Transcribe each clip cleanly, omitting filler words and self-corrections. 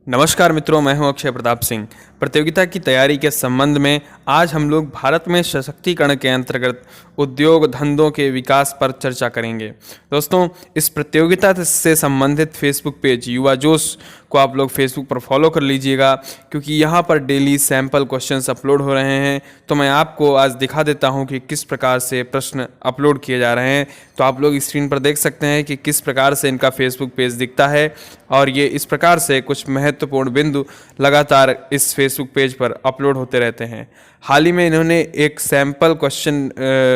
नमस्कार मित्रों, मैं हूं अक्षय प्रताप सिंह। प्रतियोगिता की तैयारी के संबंध में आज हम लोग भारत में सशक्तिकरण के अंतर्गत उद्योग धंधों के विकास पर चर्चा करेंगे। दोस्तों, इस प्रतियोगिता से संबंधित फेसबुक पेज युवा जोश को आप लोग फेसबुक पर फॉलो कर लीजिएगा, क्योंकि यहाँ पर डेली सैंपल क्वेश्चंस अपलोड हो रहे हैं। तो मैं आपको आज दिखा देता हूँ कि किस प्रकार से प्रश्न अपलोड किए जा रहे हैं। तो आप लोग स्क्रीन पर देख सकते हैं कि किस प्रकार से इनका फेसबुक पेज दिखता है, और ये इस प्रकार से कुछ महत्वपूर्ण बिंदु लगातार इस फेसबुक पेज पर अपलोड होते रहते हैं। हाल ही में इन्होंने एक सैंपल क्वेश्चन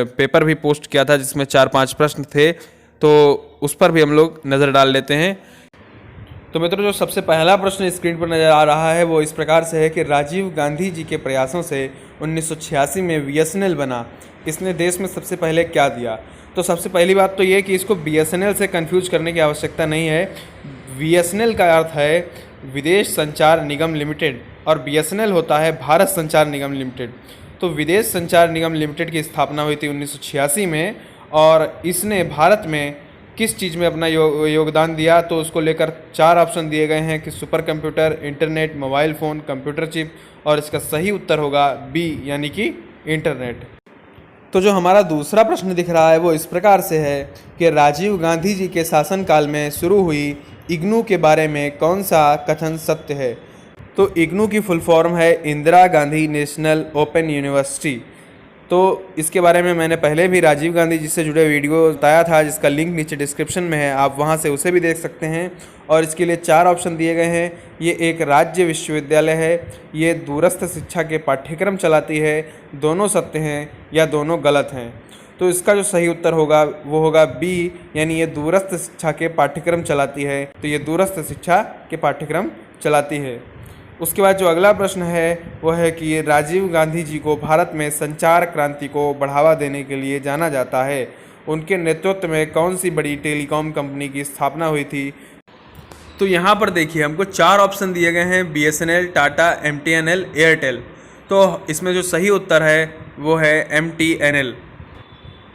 पेपर भी पोस्ट किया था, जिसमें 4-5 प्रश्न थे, तो उस पर भी हम लोग नज़र डाल लेते हैं। तो मित्रों, जो सबसे पहला प्रश्न स्क्रीन पर नज़र आ रहा है वो इस प्रकार से है कि राजीव गांधी जी के प्रयासों से 1986 में बीएसएनएल बना, इसने देश में सबसे पहले क्या दिया। तो सबसे पहली बात तो ये कि इसको बीएसएनएल से कंफ्यूज करने की आवश्यकता नहीं है। बीएसएनएल का अर्थ है विदेश संचार निगम लिमिटेड, और बीएसएनएल होता है भारत संचार निगम लिमिटेड। तो विदेश संचार निगम लिमिटेड की स्थापना हुई थी 1986 में, और इसने भारत में किस चीज़ में अपना योगदान दिया, तो उसको लेकर 4 ऑप्शन दिए गए हैं कि super computer, internet, mobile phone, computer chip, और इसका सही उत्तर होगा बी, यानी कि इंटरनेट। तो जो हमारा दूसरा प्रश्न दिख रहा है वो इस प्रकार से है कि राजीव गांधी जी के शासनकाल में शुरू हुई इग्नू के बारे में कौन सा कथन सत्य है। तो इग्नू की फुल फॉर्म है Indira Gandhi national open university. तो इसके बारे में मैंने पहले भी राजीव गांधी जी से जुड़े वीडियो बताया था, जिसका लिंक नीचे डिस्क्रिप्शन में है, आप वहां से उसे भी देख सकते हैं। और इसके लिए 4 ऑप्शन दिए गए हैं। ये एक राज्य विश्वविद्यालय है, ये दूरस्थ शिक्षा के पाठ्यक्रम चलाती है, दोनों सत्य हैं या दोनों गलत हैं। तो इसका जो सही उत्तर होगा वो होगा बी, यानी ये दूरस्थ शिक्षा के पाठ्यक्रम चलाती है। तो ये दूरस्थ शिक्षा के पाठ्यक्रम चलाती है। उसके बाद जो अगला प्रश्न है वह है कि राजीव गांधी जी को भारत में संचार क्रांति को बढ़ावा देने के लिए जाना जाता है। उनके नेतृत्व में कौन सी बड़ी टेलीकॉम कंपनी की स्थापना हुई थी। तो यहाँ पर देखिए, हमको 4 ऑप्शन दिए गए हैं, बीएसएनएल, टाटा, एमटीएनएल, एयरटेल। तो इसमें जो सही उत्तर है वो है एमटीएनएल।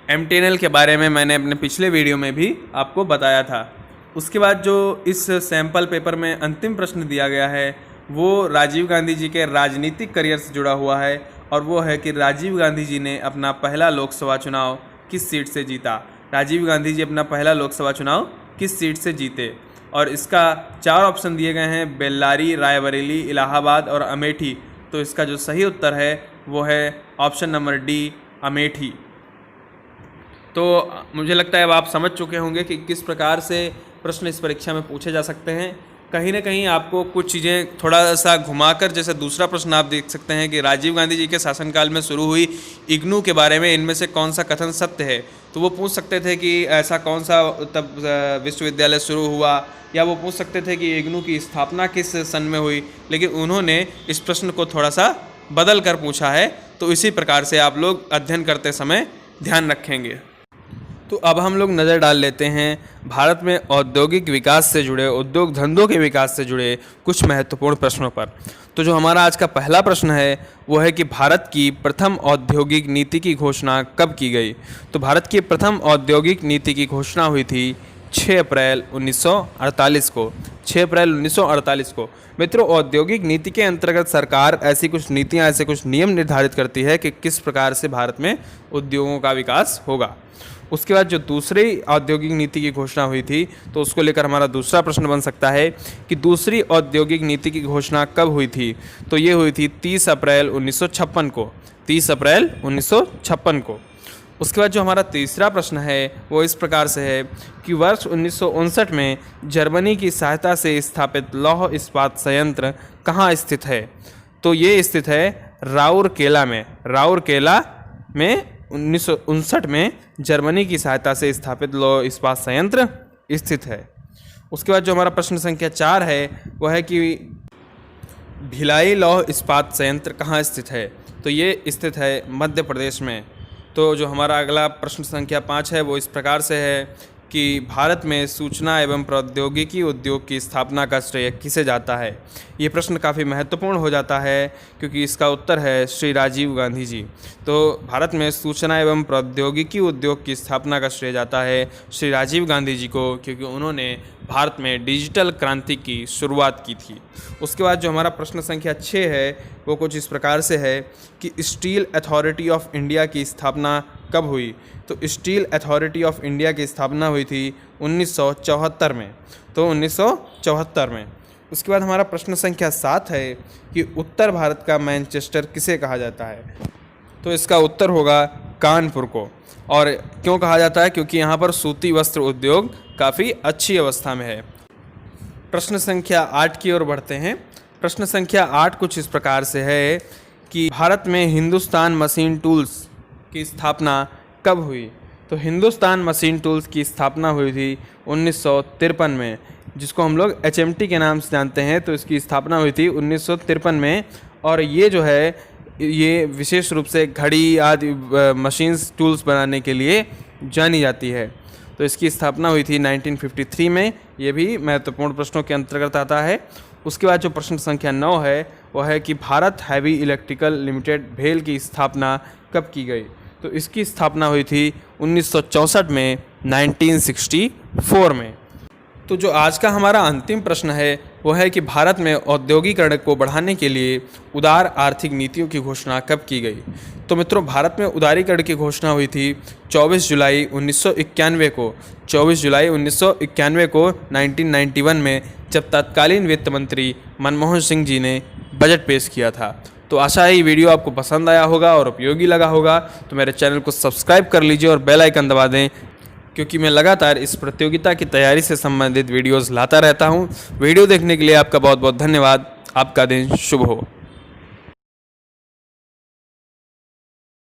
एमटीएनएल के बारे में मैंने अपने पिछले वीडियो में भी आपको बताया था। उसके बाद जो इस सैंपल पेपर में अंतिम प्रश्न दिया गया है वो राजीव गांधी जी के राजनीतिक करियर से जुड़ा हुआ है, और वो है कि राजीव गांधी जी ने अपना पहला लोकसभा चुनाव किस सीट से जीता। राजीव गांधी जी अपना पहला लोकसभा चुनाव किस सीट से जीते, और इसका 4 ऑप्शन दिए गए हैं, बेल्लारी, रायबरेली, इलाहाबाद और अमेठी। तो इसका जो सही उत्तर है वो है ऑप्शन नंबर डी, अमेठी। तो मुझे लगता है अब आप समझ चुके होंगे कि किस प्रकार से प्रश्न इस परीक्षा में पूछे जा सकते हैं। कहीं ना कहीं आपको कुछ चीज़ें थोड़ा सा घुमाकर, जैसे दूसरा प्रश्न आप देख सकते हैं कि राजीव गांधी जी के शासनकाल में शुरू हुई इग्नू के बारे में इनमें से कौन सा कथन सत्य है। तो वो पूछ सकते थे कि ऐसा कौन सा तब विश्वविद्यालय शुरू हुआ, या वो पूछ सकते थे कि इग्नू की स्थापना किस सन में हुई, लेकिन उन्होंने इस प्रश्न को थोड़ा सा बदल कर पूछा है। तो इसी प्रकार से आप लोग अध्ययन करते समय ध्यान रखेंगे। तो अब हम लोग नज़र डाल लेते हैं भारत में औद्योगिक विकास से जुड़े, उद्योग धंधों के विकास से जुड़े कुछ महत्वपूर्ण प्रश्नों पर। तो जो हमारा आज का पहला प्रश्न है वो है कि भारत की प्रथम औद्योगिक नीति की घोषणा कब की गई। तो भारत की प्रथम औद्योगिक नीति की घोषणा हुई थी 6 अप्रैल 1948 को। 6 अप्रैल 1948 को। मित्रों, औद्योगिक नीति के अंतर्गत सरकार ऐसी कुछ नीतियाँ, ऐसे कुछ नियम निर्धारित करती है कि किस प्रकार से भारत में उद्योगों का विकास होगा। उसके बाद जो दूसरी औद्योगिक नीति की घोषणा हुई थी, तो उसको लेकर हमारा दूसरा प्रश्न बन सकता है कि दूसरी औद्योगिक नीति की घोषणा कब हुई थी। तो ये हुई थी 30 अप्रैल 1956 को। 30 अप्रैल 1956 को। उसके बाद जो हमारा तीसरा प्रश्न है वो इस प्रकार से है कि वर्ष 1959 में जर्मनी की सहायता से स्थापित लौह इस्पात संयंत्र कहाँ स्थित है। तो ये स्थित है राउरकेला में। राउरकेला में 1959 में जर्मनी की सहायता से स्थापित लौह इस्पात संयंत्र स्थित है। उसके बाद जो हमारा प्रश्न संख्या 4 है वह है कि भिलाई लौह इस्पात संयंत्र कहाँ स्थित है। तो ये स्थित है मध्य प्रदेश में। तो जो हमारा अगला प्रश्न संख्या 5 है वो इस प्रकार से है कि भारत में सूचना एवं प्रौद्योगिकी उद्योग की स्थापना का श्रेय किसे जाता है। ये प्रश्न काफ़ी महत्वपूर्ण हो जाता है क्योंकि इसका उत्तर है श्री राजीव गांधी जी। तो भारत में सूचना एवं प्रौद्योगिकी उद्योग की स्थापना का श्रेय जाता है श्री राजीव गांधी जी को, क्योंकि उन्होंने भारत में डिजिटल क्रांति की शुरुआत की थी। उसके बाद जो हमारा प्रश्न संख्या 6 है वो कुछ इस प्रकार से है कि स्टील अथॉरिटी ऑफ इंडिया की स्थापना कब हुई। तो स्टील अथॉरिटी ऑफ इंडिया की स्थापना हुई थी 1974 में। तो 1974 में। उसके बाद हमारा प्रश्न संख्या 7 है कि उत्तर भारत का मैनचेस्टर किसे कहा जाता है। तो इसका उत्तर होगा कानपुर को। और क्यों कहा जाता है? क्योंकि यहाँ पर सूती वस्त्र उद्योग काफ़ी अच्छी अवस्था में है। प्रश्न संख्या 8 की ओर बढ़ते हैं। प्रश्न संख्या 8 कुछ इस प्रकार से है कि भारत में हिंदुस्तान मशीन टूल्स की स्थापना कब हुई। तो हिंदुस्तान मशीन टूल्स की स्थापना हुई थी 1953 में, जिसको हम लोग HMT के नाम से जानते हैं। तो इसकी स्थापना हुई थी 1953 में। और ये जो है ये विशेष रूप से घड़ी आदि मशीन्स टूल्स बनाने के लिए जानी जाती है। तो इसकी स्थापना हुई थी 1953 में। ये भी महत्वपूर्ण प्रश्नों के अंतर्गत आता है। उसके बाद जो प्रश्न संख्या 9 है वो है कि भारत हैवी इलेक्ट्रिकल लिमिटेड भेल की स्थापना कब की गई। तो इसकी स्थापना हुई थी 1964 में, 1964 में। तो जो आज का हमारा अंतिम प्रश्न है वो है कि भारत में औद्योगिकरण को बढ़ाने के लिए उदार आर्थिक नीतियों की घोषणा कब की गई। तो मित्रों, भारत में उदारीकरण की घोषणा हुई थी 24 जुलाई 1991 को। 24 जुलाई 1991 को 1991 में, जब तत्कालीन वित्त मंत्री मनमोहन सिंह जी ने बजट पेश किया था। तो आशा है ये वीडियो आपको पसंद आया होगा और उपयोगी लगा होगा। तो मेरे चैनल को सब्सक्राइब कर लीजिए और बेल आइकन दबा दें, क्योंकि मैं लगातार इस प्रतियोगिता की तैयारी से संबंधित वीडियोस लाता रहता हूं। वीडियो देखने के लिए आपका बहुत बहुत धन्यवाद। आपका दिन शुभ हो।